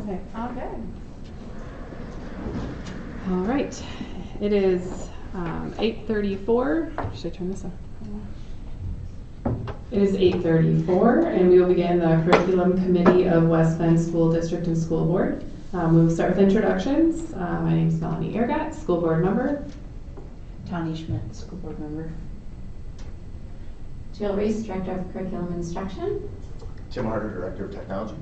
today? All good. All right. It is 8:34. Should I turn this on? It is 8:34, and we will begin the Curriculum Committee of West Bend School District and School Board. We will start with introductions. My name is Melanie Ehrgat, School Board Member. Tani Schmidt, School Board Member. Jill Reese, Director of Curriculum Instruction. Tim Harder, Director of Technology.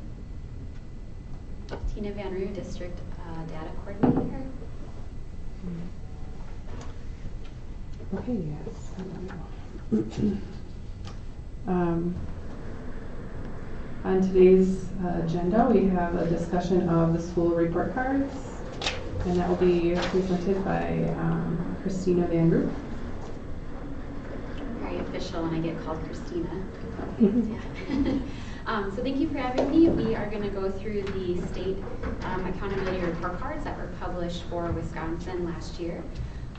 Tina Van Roo, District Data Coordinator. Okay, yes. On today's agenda, we have a discussion of the school report cards, and that will be presented by Christina Van Roo. Very official when I get called Christina. Yeah. So thank you for having me. We are going to go through the state accountability report cards that were published for Wisconsin last year.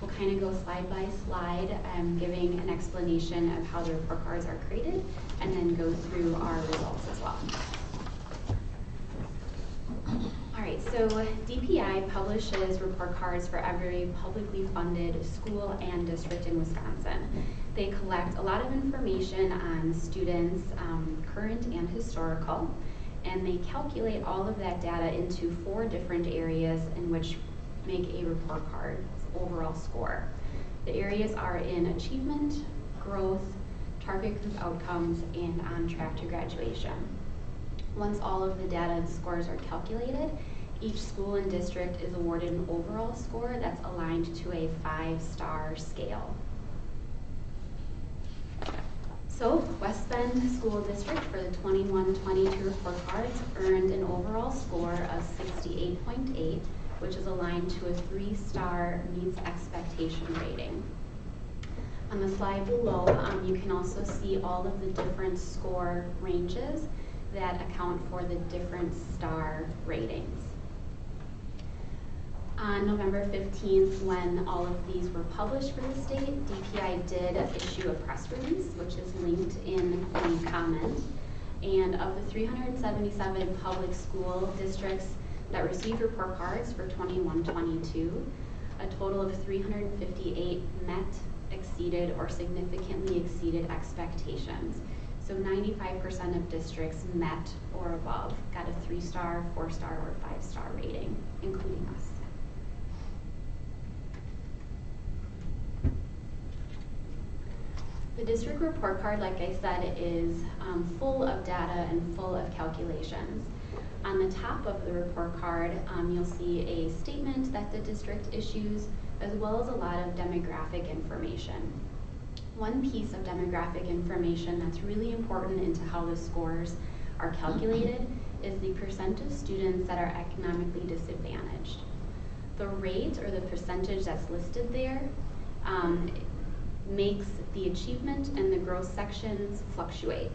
We'll kind of go slide by slide, giving an explanation of how the report cards are created, and then go through our results as well. All right, so DPI publishes report cards for every publicly funded school and district in Wisconsin. They collect a lot of information on students, current and historical, and they calculate all of that data into 4 different areas in which make a report card overall score. The areas are in achievement, growth, target group outcomes, and on track to graduation. Once all of the data and scores are calculated, each school and district is awarded an overall score that's aligned to a 5-star scale. So West Bend School District for the 21-22 report cards earned an overall score of 68.8, which is aligned to a 3-star meets expectation rating. On the slide below, you can also see all of the different score ranges that account for the different star ratings. On November 15th, when all of these were published for the state, DPI did issue a press release, which is linked in the comment. And of the 377 public school districts that received report cards for 21-22, a total of 358 met, exceeded, or significantly exceeded expectations. So 95% of districts met or above, got a 3-star, 4-star, or 5-star rating, including us. The district report card, like I said, is full of data and full of calculations. On the top of the report card, you'll see a statement that the district issues, as well as a lot of demographic information. One piece of demographic information that's really important into how the scores are calculated is the percent of students that are economically disadvantaged. The rate, or the percentage that's listed there, makes the achievement and the growth sections fluctuate.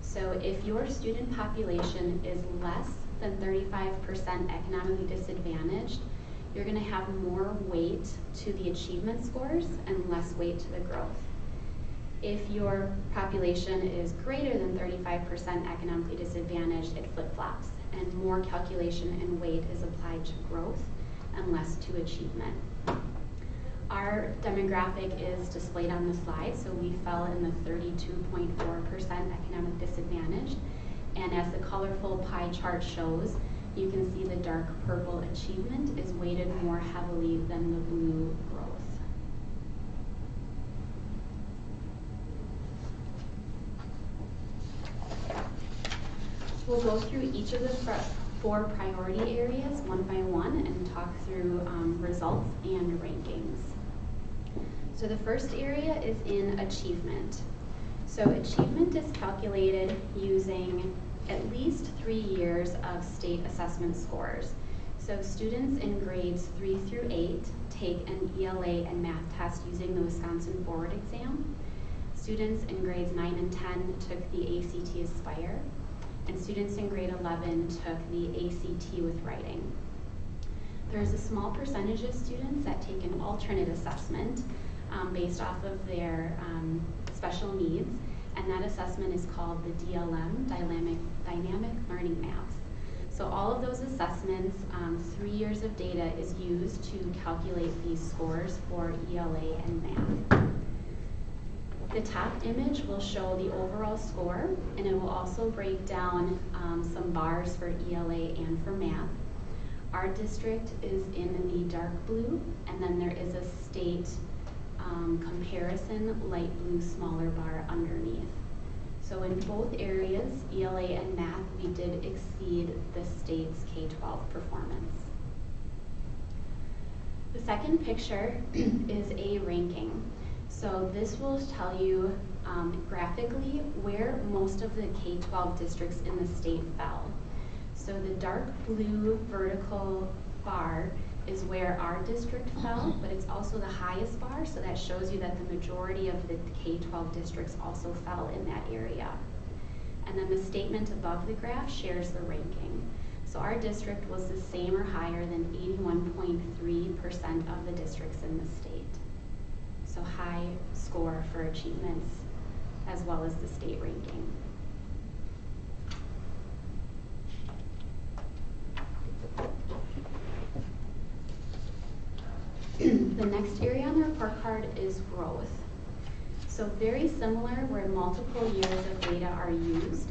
So if your student population is less than 35% economically disadvantaged, you're going to have more weight to the achievement scores and less weight to the growth. If your population is greater than 35% economically disadvantaged, it flip-flops, and more calculation and weight is applied to growth and less to achievement. Our demographic is displayed on the slide, so we fell in the 32.4% economic disadvantage. And as the colorful pie chart shows, you can see the dark purple achievement is weighted more heavily than the blue growth. We'll go through each of the 4 priority areas one by one and talk through results and rankings. So the first area is in achievement. So achievement is calculated using at least 3 years of state assessment scores. So students in grades 3 through 8 take an ELA and math test using the Wisconsin Forward exam. Students in grades 9 and 10 took the ACT Aspire, and students in grade 11 took the ACT with writing. There's a small percentage of students that take an alternate assessment based off of their special needs, and that assessment is called the DLM, Dynamic Learning Maths. So all of those assessments, 3 years of data is used to calculate these scores for ELA and math. The top image will show the overall score, and it will also break down some bars for ELA and for math. Our district is in the dark blue, and then there is a state comparison light blue smaller bar underneath. So in both areas, ELA and math, we did exceed the state's K-12 performance. The second picture is a ranking. So this will tell you graphically where most of the K-12 districts in the state fell. So the dark blue vertical bar is where our district fell, but it's also the highest bar, so that shows you that the majority of the K-12 districts also fell in that area. And then the statement above the graph shares the ranking. So our district was the same or higher than 81.3% of the districts in the state. So high score for achievements as well as the state ranking. The next area on the report card is growth. So very similar where multiple years of data are used.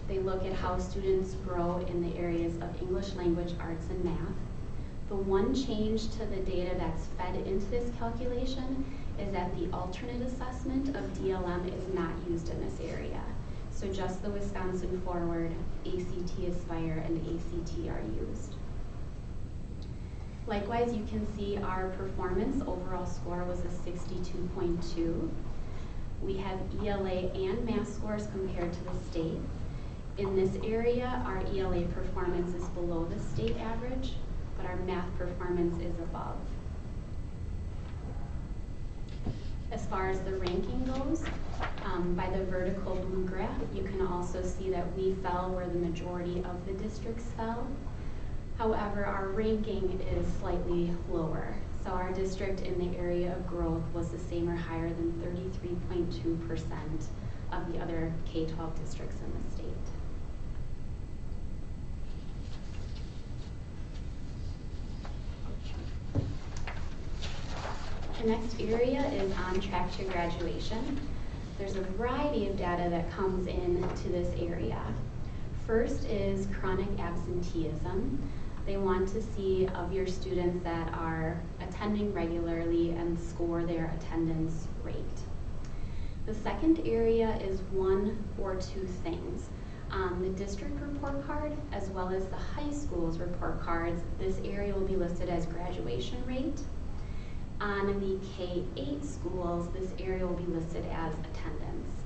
They look at how students grow in the areas of English language, arts, and math. The one change to the data that's fed into this calculation is that the alternate assessment of DLM is not used in this area. So just the Wisconsin Forward, ACT Aspire, and ACT are used. Likewise, you can see our performance overall score was a 62.2. We have ELA and math scores compared to the state. In this area, our ELA performance is below the state average, but our math performance is above. As far as the ranking goes, by the vertical blue graph, you can also see that we fell where the majority of the districts fell. However, our ranking is slightly lower. So our district in the area of growth was the same or higher than 33.2% of the other K-12 districts in the state. The next area is on track to graduation. There's a variety of data that comes into this area. First is chronic absenteeism. They want to see of your students that are attending regularly and score their attendance rate. The second area is one or two things. On the district report card, as well as the high school's report cards, this area will be listed as graduation rate. On the K-8 schools, this area will be listed as attendance.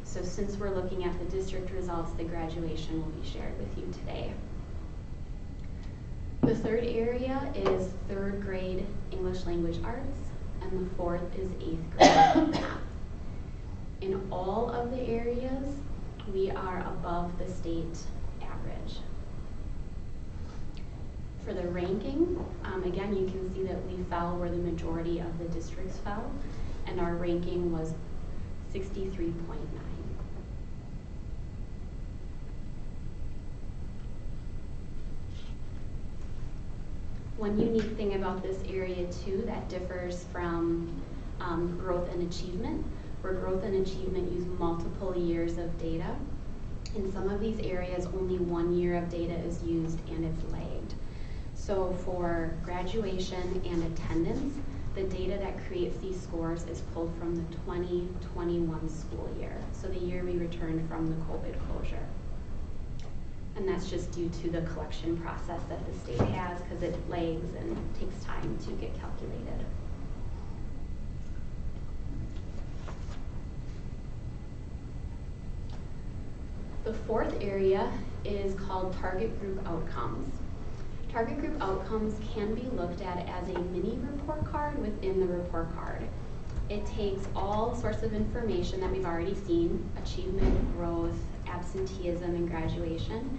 So since we're looking at the district results, the graduation will be shared with you today. The third area is third grade English language arts, and the fourth is 8th grade math. In all of the areas, we are above the state average. For the ranking, again, you can see that we fell where the majority of the districts fell, and our ranking was 63.9. One unique thing about this area too that differs from growth and achievement, where growth and achievement use multiple years of data. In some of these areas, only 1 year of data is used and it's lagged. So for graduation and attendance, the data that creates these scores is pulled from the 2021 school year, so the year we returned from the COVID closure. And that's just due to the collection process that the state has, because it lags and takes time to get calculated. The fourth area is called target group outcomes. Target group outcomes can be looked at as a mini report card within the report card. It takes all sorts of information that we've already seen, achievement, growth, absenteeism, and graduation,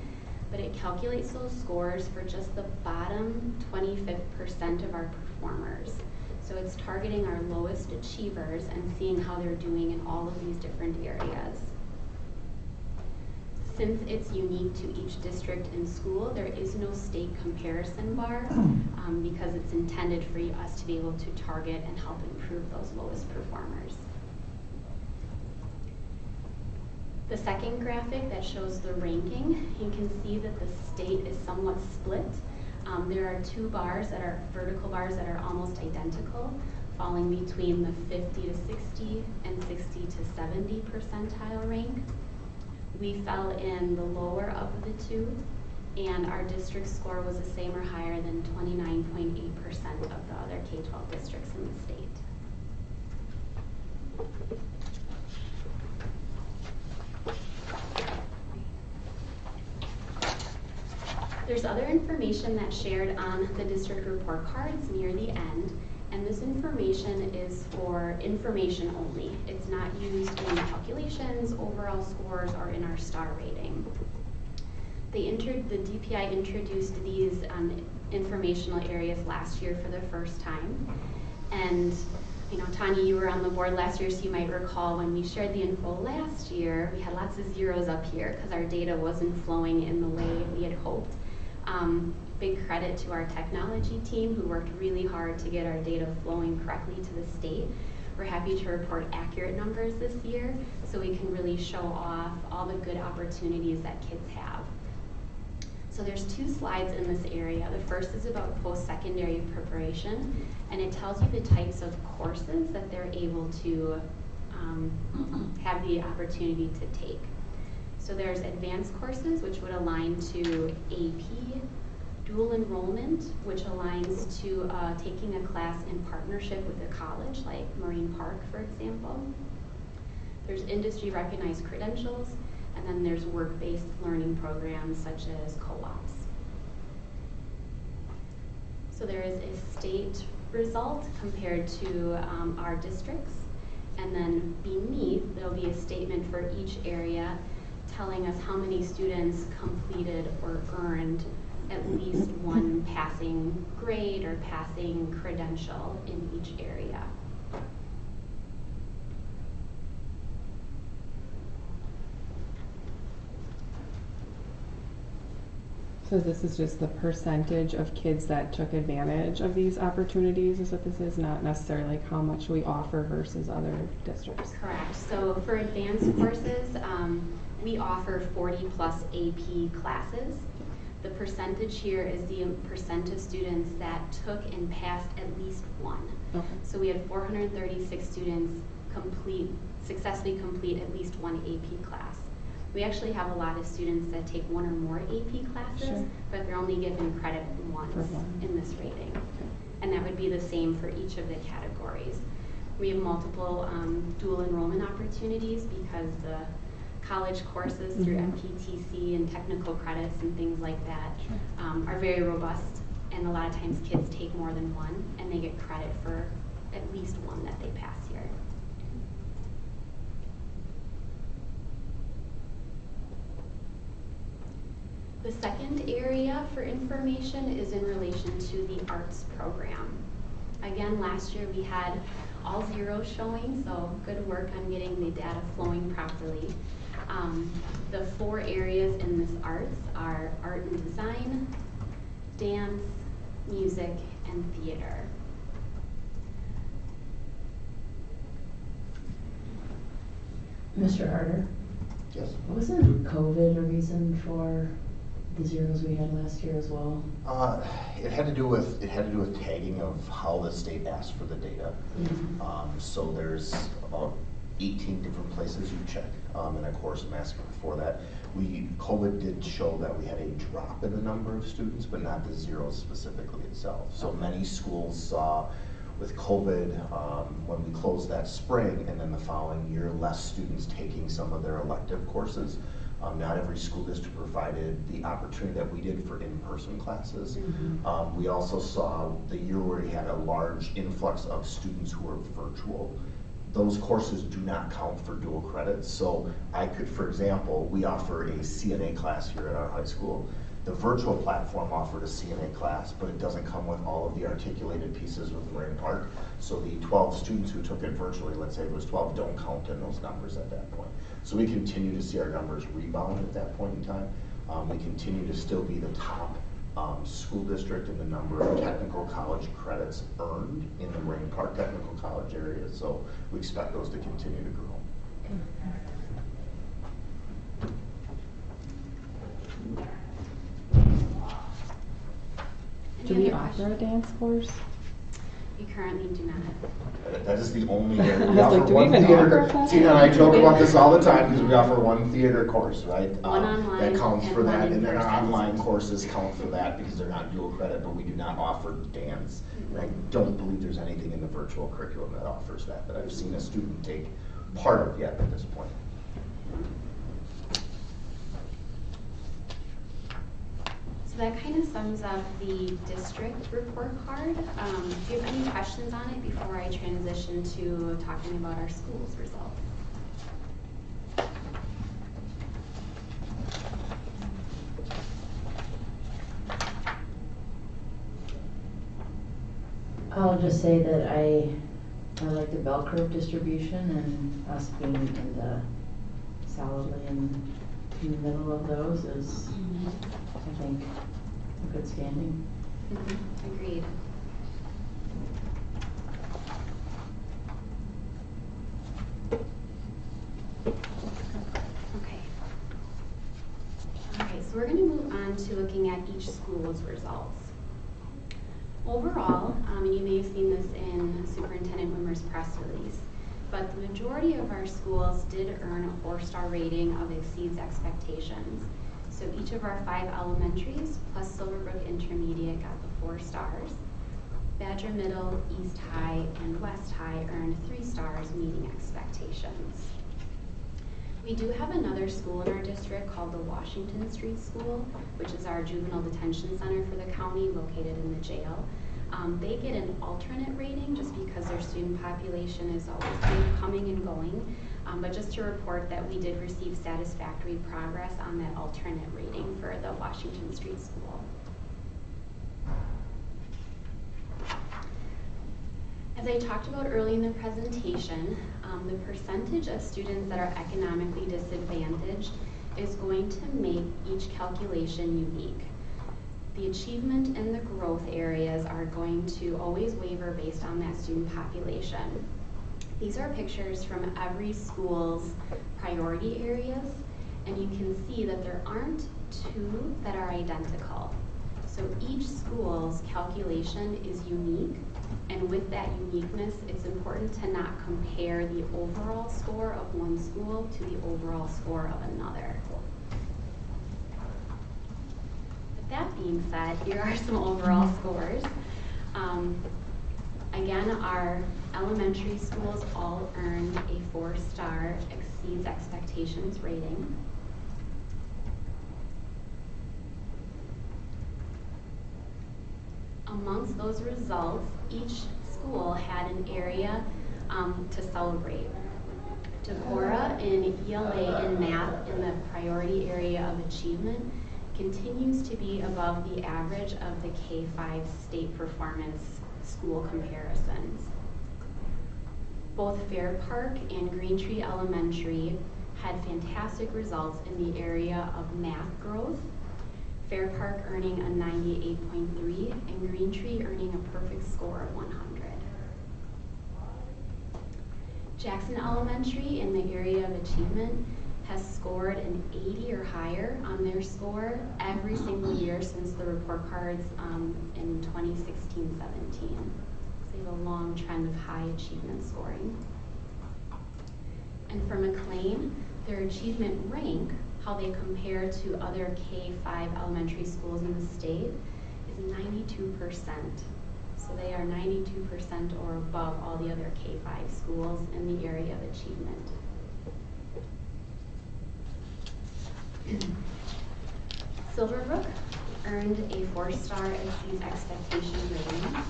but it calculates those scores for just the bottom 25% of our performers. So it's targeting our lowest achievers and seeing how they're doing in all of these different areas. since it's unique to each district and school, there is no state comparison bar because it's intended for us to be able to target and help improve those lowest performers. The second graphic that shows the ranking, you can see that the state is somewhat split. There are two bars that are vertical bars that are almost identical, falling between the 50 to 60 and 60 to 70 percentile rank. We fell in the lower of the two, and our district score was the same or higher than 29.8% of the other K-12 districts in the state. There's other information that's shared on the district report cards near the end, and this information is for information only. It's not used in calculations, overall scores, or in our star rating. The DPI introduced these informational areas last year for the first time. And you know, Tanya, you were on the board last year, so you might recall when we shared the info last year, we had lots of zeros up here because our data wasn't flowing in the way we had hoped. Big credit to our technology team who worked really hard to get our data flowing correctly to the state. We're happy to report accurate numbers this year so we can really show off all the good opportunities that kids have. So there's two slides in this area. The first is about post-secondary preparation, and it tells you the types of courses that they're able to have the opportunity to take. So there's advanced courses, which would align to AP, dual enrollment, which aligns to taking a class in partnership with a college, like Marine Park, for example. There's industry recognized credentials, and then there's work-based learning programs such as co-ops. So there is a state result compared to our districts, and then beneath there'll be a statement for each area telling us how many students completed or earned at least one passing grade or passing credential in each area. So this is just the percentage of kids that took advantage of these opportunities is what this is, not necessarily like how much we offer versus other districts. Correct. So for advanced courses, we offer 40 plus AP classes. The percentage here is the percent of students that took and passed at least one. Okay. So we had 436 students successfully complete at least one AP class. We actually have a lot of students that take one or more AP classes, sure, but they're only given credit once in this rating. Okay. And that would be the same for each of the categories. We have multiple dual enrollment opportunities because the college courses through MPTC and technical credits and things like that are very robust, and a lot of times kids take more than one and they get credit for at least one that they pass here. The second area for information is in relation to the arts program. Again, last year we had all zeros showing, so good work on getting the data flowing properly. The four areas in this arts are art and design, dance, music, and theater. Mr. Harder? Yes. Wasn't COVID a reason for the zeros we had last year as well? It had to do with tagging of how the state asked for the data. So there's about 18 different places you check, and of course I'm asking for that. COVID did show that we had a drop in the number of students, but not the zeros specifically itself. So many schools saw with COVID, when we closed that spring, and then the following year, less students taking some of their elective courses. Not every school district provided the opportunity that we did for in-person classes. We also saw the year where we had a large influx of students who were virtual. Those courses do not count for dual credits. So I could, for example, we offer a CNA class here at our high school. The virtual platform offered a CNA class, but it doesn't come with all of the articulated pieces with Moraine Park. So the 12 students who took it virtually, let's say it was 12, don't count in those numbers at that point. So we continue to see our numbers rebound at that point in time. We continue to still be the top school district in the number of technical college credits earned in the Moraine Park Technical College area. So we expect those to continue to grow. Do we offer a dance course? We currently do not. That is the only area. I We was offer like, do we one even theater. offer that? Tina and I joke about this all the time because we offer one theater course, right? One online that counts and for one that, in and then our person. online courses count for that because they're not dual credit, but we do not offer dance. And I don't believe there's anything in the virtual curriculum that offers that I've seen a student take part of yet at this point. So that kind of sums up the district report card. Do you have any questions on it before I transition to talking about our school's results? I'll just say that I like the bell curve distribution and us being in the solidly in the middle of those is, I think, a good standing. Agreed. Okay. All right, so we're going to move on to looking at each school's results. Overall, and you may have seen this in Superintendent Wimmer's press release, but the majority of our schools did earn a 4-star rating of exceeds expectations. So each of our 5 elementaries plus Silverbrook Intermediate got the 4 stars. Badger Middle, East High, and West High earned 3 stars, meeting expectations. We do have another school in our district called the Washington Street School, which is our juvenile detention center for the county located in the jail. They get an alternate rating just because their student population is always kind of coming and going. But just to report that we did receive satisfactory progress on that alternate rating for the Washington Street School. As I talked about early in the presentation, the percentage of students that are economically disadvantaged is going to make each calculation unique. The achievement and the growth areas are going to always waver based on that student population. These are pictures from every school's priority areas, and you can see that there aren't 2 that are identical. So each school's calculation is unique, and with that uniqueness, it's important to not compare the overall score of one school to the overall score of another. With that being said, here are some overall scores. Again, our elementary schools all earned a 4-star exceeds expectations rating. Amongst those results, each school had an area to celebrate. Decorah in ELA and math in the priority area of achievement continues to be above the average of the K-5 state performance school comparisons. Both Fair Park and Green Tree Elementary had fantastic results in the area of math growth. Fair Park earning a 98.3 and Green Tree earning a perfect score of 100. Jackson Elementary in the area of achievement has scored an 80 or higher on their score every single year since the report cards in 2016-17. So they have a long trend of high achievement scoring. And for McLean, their achievement rank, how they compare to other K-5 elementary schools in the state, is 92%. So they are 92% or above all the other K-5 schools in the area of achievement. Silverbrook earned a 4-star exceeds expectation rating.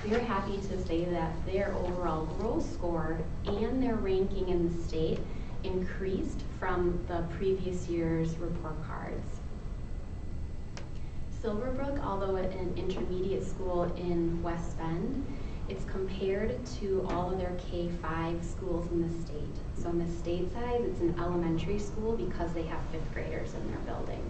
We are happy to say that their overall growth score and their ranking in the state increased from the previous year's report cards. Silverbrook, although an intermediate school in West Bend, it's compared to all of their K-5 schools in the state. So in the state size, it's an elementary school because they have 5th graders in their building.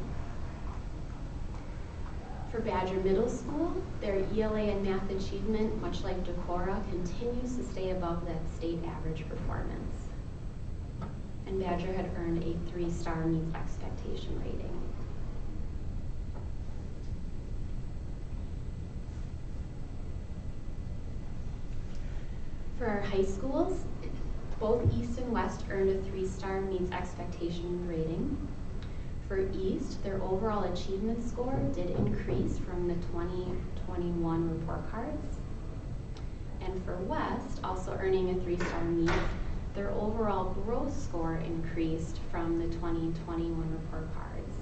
For Badger Middle School, their ELA and math achievement, much like Decorah, continues to stay above that state average performance. And Badger had earned a 3-star meets expectation rating. For our high schools, both East and West earned a 3-star meets expectation rating. For East, their overall achievement score did increase from the 2021 report cards. And for West, also earning a 3-star meet, their overall growth score increased from the 2021 report cards.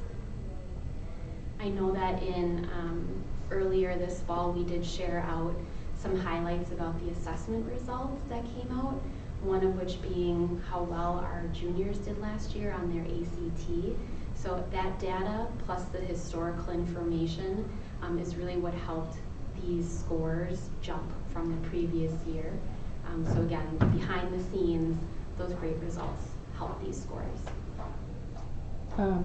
I know that in earlier this fall, we did share out some highlights about the assessment results that came out, one of which being how well our juniors did last year on their ACT. So that data plus the historical information is really what helped these scores jump from the previous year. So again, behind the scenes, those great results help these scores.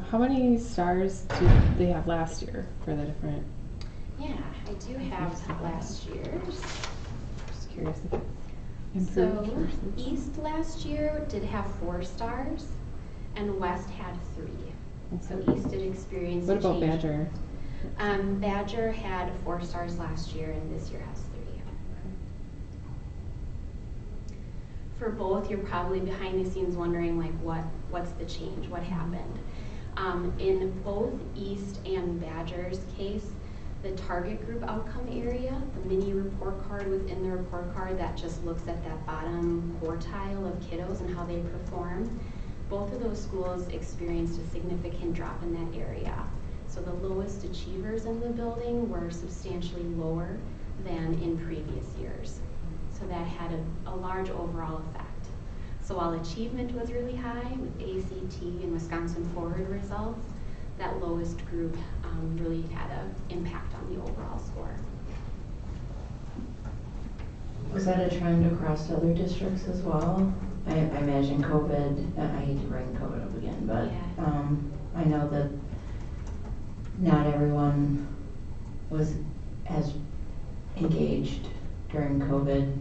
How many stars did they have last year for the different? Yeah, I do have last year's. Just curious if it's So improved versus- East last year did have 4 stars, and West had 3. So East did experience What a about change. Badger? Badger had 4 stars last year, and this year has 3. For both, you're probably behind the scenes wondering like what's the change, what happened. In both East and Badger's case, the target group outcome area, the mini report card within the report card that just looks at that bottom quartile of kiddos and how they perform, both of those schools experienced a significant drop in that area. So the lowest achievers in the building were substantially lower than in previous years. So that had a large overall effect. So while achievement was really high with ACT and Wisconsin Forward results, that lowest group really had an impact on the overall score. Was that a trend across other districts as well? I imagine COVID, I hate to bring COVID up again, but Yeah. I know that not everyone was as engaged during COVID.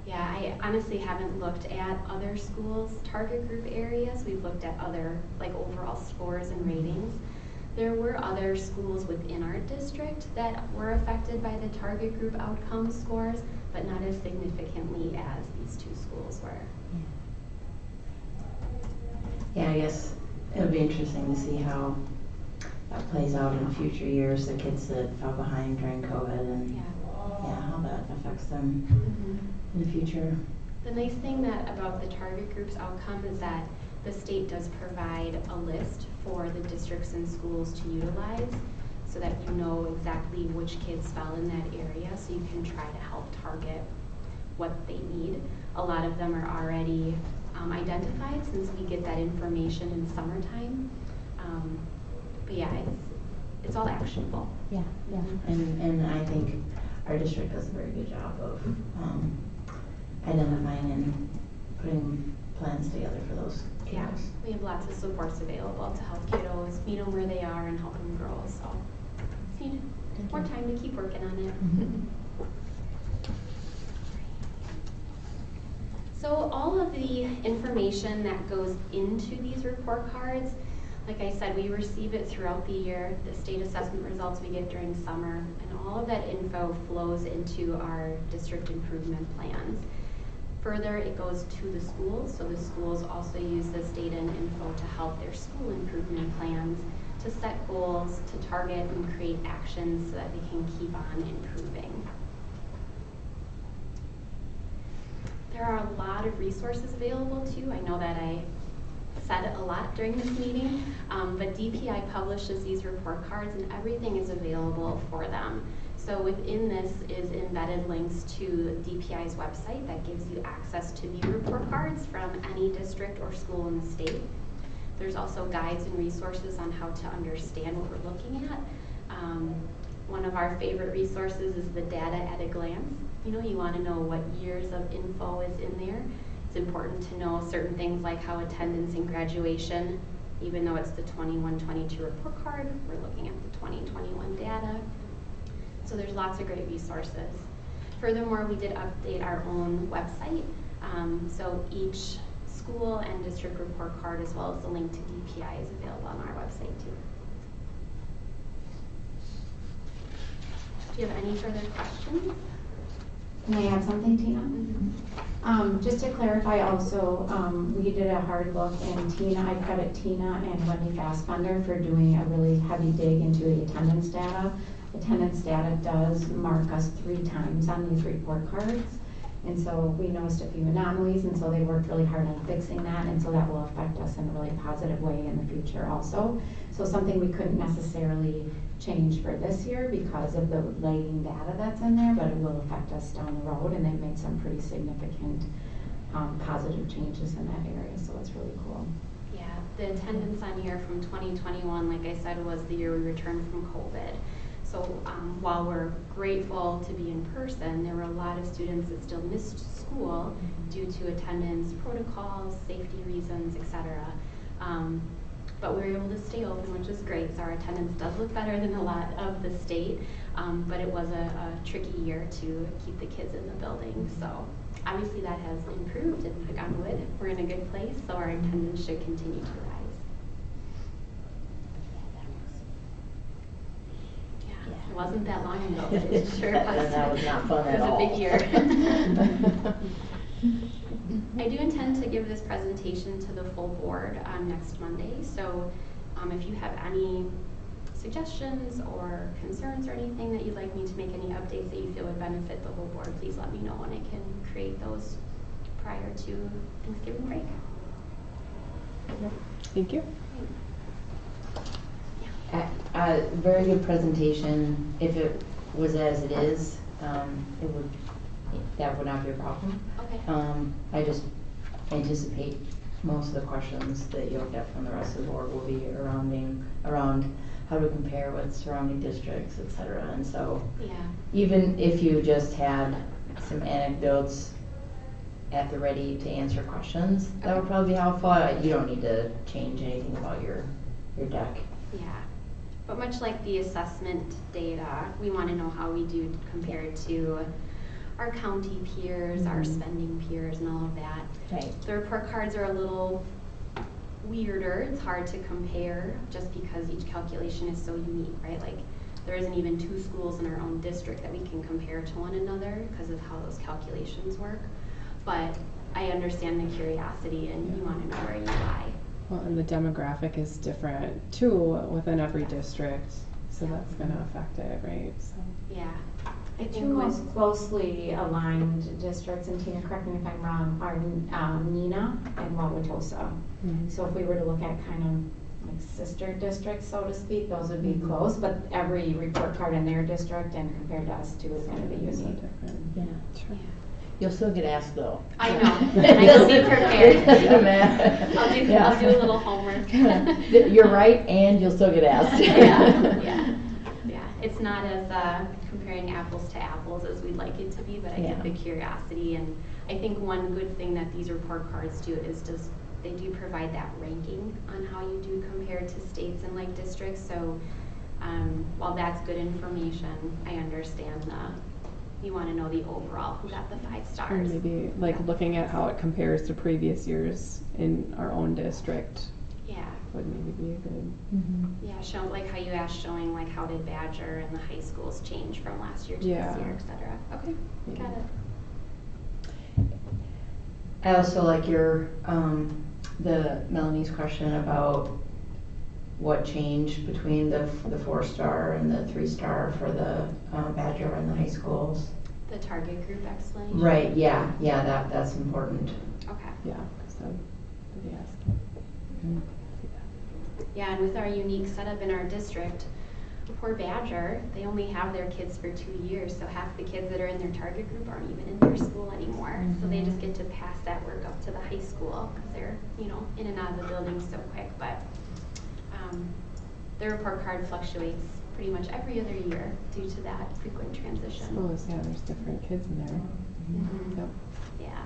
Yeah, I honestly haven't looked at other schools' target group areas. We've looked at other like overall scores and ratings. There were other schools within our district that were affected by the target group outcome scores, but not as significantly as these 2 schools were. Yeah, I guess it'll be interesting to see how that plays out in future years, the kids that fell behind during COVID and how that affects them in the future. The nice thing about the target group's outcome is that the state does provide a list for the districts and schools to utilize so that you know exactly which kids fell in that area so you can try to help target what they need. A lot of them are already identified since we get that information in summertime. But yeah, it's all actionable. Yeah. And I think our district does a very good job of identifying and putting plans together for those kiddos. Yeah, we have lots of supports available to help kiddos meet them where they are and help them grow. So just need more time to keep working on it. So all of the information that goes into these report cards, like I said, we receive it throughout the year, the state assessment results we get during summer, and all of that info flows into our district improvement plans. Further, it goes to the schools, so the schools also use this data and info to help their school improvement plans, to set goals, to target and create actions so that they can keep on improving. There are a lot of resources available too. I know that I said it a lot during this meeting, but DPI publishes these report cards and everything is available for them. So within this is embedded links to DPI's website that gives you access to view report cards from any district or school in the state. There's also guides and resources on how to understand what we're looking at. One of our favorite resources is the data at a glance. You know, you want to know what years of info is in there. It's important to know certain things like how attendance and graduation, even though it's the 21-22 report card, we're looking at the 2021 data. So there's lots of great resources. Furthermore, we did update our own website. So each school and district report card, as well as the link to DPI, is available on our website too. Do you have any further questions? Can I add something, Tina? Mm-hmm. Just to clarify also, we did a hard look, and Tina, I credit Tina and Wendy Fassbender for doing a really heavy dig into the attendance data. Attendance data does mark us 3 times on these report cards. And so we noticed a few anomalies, and so they worked really hard on fixing that, and so that will affect us in a really positive way in the future also. So something we couldn't necessarily change for this year because of the lagging data that's in there, but it will affect us down the road, and they've made some pretty significant positive changes in that area, so it's really cool. Yeah, the attendance on here from 2021, like I said, was the year we returned from COVID. So while we're grateful to be in person, there were a lot of students that still missed school due to attendance protocols, safety reasons, etc. But we were able to stay open, which is great. So our attendance does look better than a lot of the state, but it was a tricky year to keep the kids in the building. So obviously that has improved, and knock on wood, we're in a good place, so our attendance should continue to rise. It wasn't that long ago, but it sure was. And that was not fun at all. It was a big year. I do intend to give this presentation to the full board next Monday, so if you have any suggestions or concerns or anything that you'd like me to make, any updates that you feel would benefit the whole board, please let me know, and I can create those prior to Thanksgiving break. Thank you. Very good presentation. If it was as it is, that would not be a problem. Okay. I just anticipate most of the questions that you'll get from the rest of the board will be around how to compare with surrounding districts, etc. And so, Yeah. even if you just had some anecdotes at the ready to answer questions, that would probably be helpful. You don't need to change anything about your deck. Yeah. But much like the assessment data, we want to know how we do compared to our county peers, our spending peers, and all of that. Right. The report cards are a little weirder. It's hard to compare just because each calculation is so unique, right? Like there isn't even 2 schools in our own district that we can compare to one another because of how those calculations work. But I understand the curiosity, and you want to know where you lie. Well, and the demographic is different too within every district, so that's going to affect it, right? So. Yeah. I The think 2 most closely aligned districts, and Tina, correct me if I'm wrong, are Neenah and Wauwatosa. So if we were to look at kind of like sister districts, so to speak, those would be close, but every report card in their district and compared to us too is going to be unique. Yeah. Sure. You'll still get asked though. I know. I will be prepared. It doesn't matter. I'll do a little homework. You're right, and you'll still get asked. Yeah. It's not as comparing apples to apples as we'd like it to be, but I get the curiosity, and I think one good thing that these report cards do is they do provide that ranking on how you do compare to states and like districts. So while that's good information, I understand you want to know the overall who got the 5 stars. Or maybe like looking at how it compares to previous years in our own district. Yeah. Would maybe be a good. Yeah, show like how you asked, showing like how did Badger and the high schools change from last year to this year, etc. Okay, got it. I also like your the Melanie's question about what changed between the 4-star and the 3-star for the Badger and the high schools. The target group explanation. Right. Yeah. That's important. Okay. Yeah. So, Yeah, and with our unique setup in our district, poor Badger, they only have their kids for 2 years, so half the kids that are in their target group aren't even in their school anymore. So they just get to pass that work up to the high school because they're, in and out of the building so quick. But the report card fluctuates pretty much every other year due to that frequent transition. Suppose, yeah, there's different kids in there. Mhm. Yep. Yeah.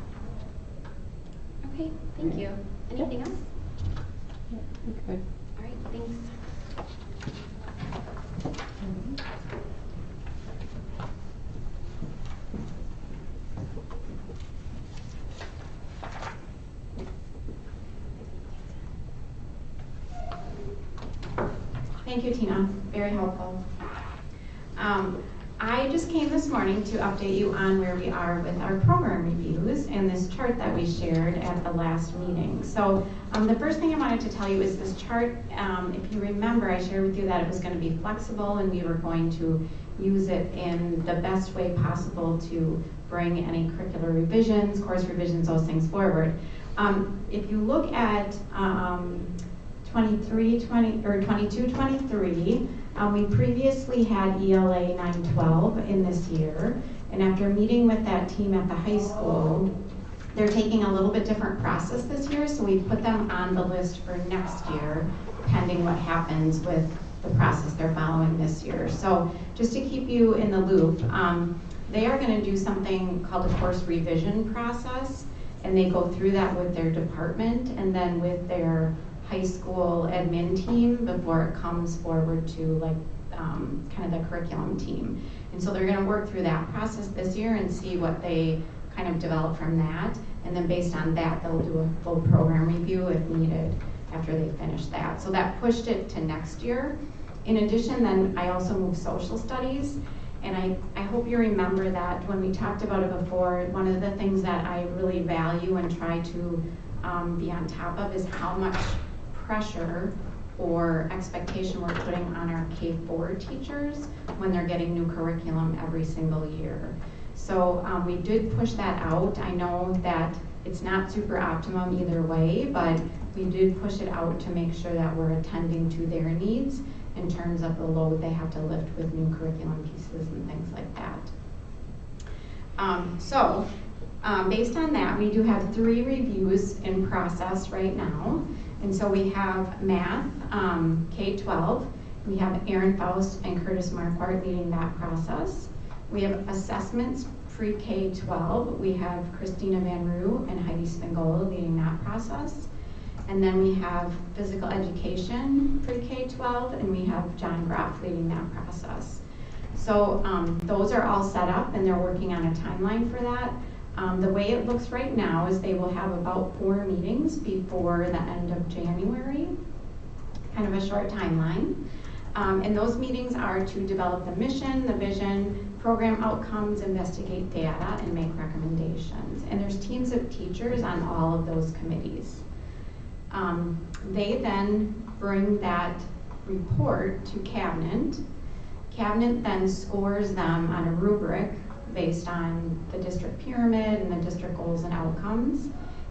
Okay, thank you. Anything else? Yep, good. All right, thanks. Thank you, Tina. Very helpful. I just came this morning to update you on where we are with our program reviews and this chart that we shared at the last meeting. So the first thing I wanted to tell you is this chart, if you remember, I shared with you that it was going to be flexible and we were going to use it in the best way possible to bring any curricular revisions, course revisions, those things forward. If you look at 22-23, we previously had ELA 912 in this year, and after meeting with that team at the high school, they're taking a little bit different process this year, so we put them on the list for next year, pending what happens with the process they're following this year. So just to keep you in the loop, they are going to do something called a course revision process, and they go through that with their department and then with their high school admin team before it comes forward to kind of the curriculum team. And so they're going to work through that process this year and see what they kind of develop from that. And then based on that, they'll do a full program review if needed after they finish that. So that pushed it to next year. In addition, then I also moved social studies. And I hope you remember that when we talked about it before, one of the things that I really value and try to be on top of is how much pressure or expectation we're putting on our K-4 teachers when they're getting new curriculum every single year. So we did push that out. I know that it's not super optimum either way, but we did push it out to make sure that we're attending to their needs in terms of the load they have to lift with new curriculum pieces and things like that. Based on that, we do have 3 reviews in process right now. And so we have math, K-12. We have Aaron Faust and Curtis Marquardt leading that process. We have assessments pre-K-12. We have Christina Van Roo and Heidi Spangola leading that process. And then we have physical education pre-K-12, and we have John Groff leading that process. So those are all set up, and they're working on a timeline for that. The way it looks right now is they will have about 4 meetings before the end of January, kind of a short timeline. And those meetings are to develop the mission, the vision, program outcomes, investigate data, and make recommendations. And there's teams of teachers on all of those committees. They then bring that report to Cabinet. Cabinet then scores them on a rubric based on the district pyramid and the district goals and outcomes.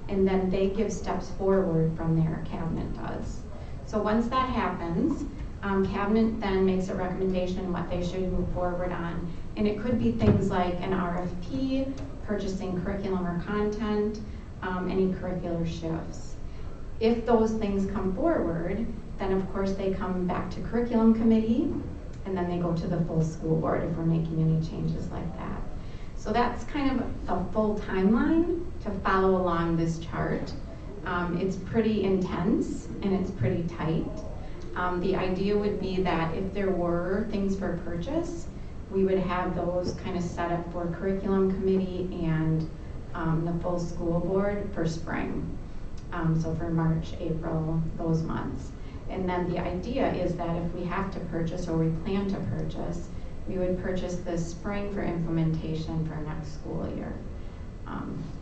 And then they give steps forward from there, Cabinet does. So once that happens, Cabinet then makes a recommendation what they should move forward on. And it could be things like an RFP, purchasing curriculum or content, any curricular shifts. If those things come forward, then of course they come back to curriculum committee, and then they go to the full school board if we're making any changes like that. So that's kind of the full timeline to follow along this chart. It's pretty intense and it's pretty tight. The idea would be that if there were things for purchase, we would have those kind of set up for curriculum committee and the full school board for spring. So for March, April, those months. And then the idea is that if we have to purchase or we plan to purchase, we would purchase this spring for implementation for next school year.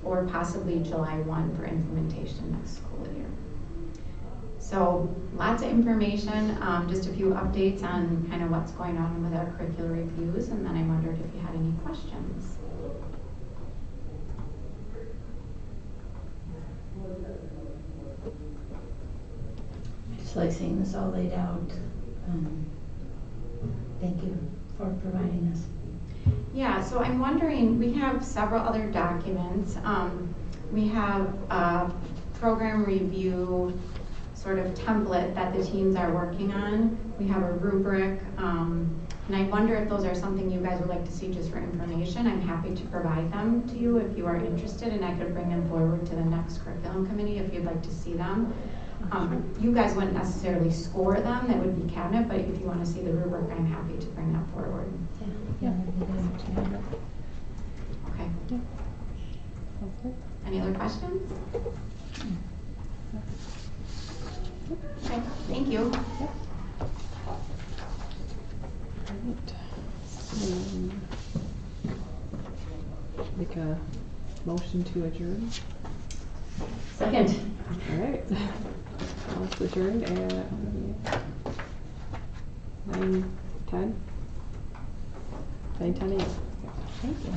Or possibly July 1 for implementation next school year. So lots of information, just a few updates on kind of what's going on with our curricular reviews, and then I wondered if you had any questions. I just like seeing this all laid out. Thank you for providing this. Yeah, so I'm wondering, we have several other documents. We have a program review sort of template that the teams are working on. We have a rubric, and I wonder if those are something you guys would like to see just for information. I'm happy to provide them to you if you are interested, and I could bring them forward to the next curriculum committee if you'd like to see them. You guys wouldn't necessarily score them, that would be cabinet, but if you want to see the rubric, I'm happy to bring that forward. Yeah. Okay. Okay. Any other questions? Okay, thank you. Alright. Make a motion to adjourn. Second. Alright. Let's adjourn at 9:10. 9:10 a.m. Thank you.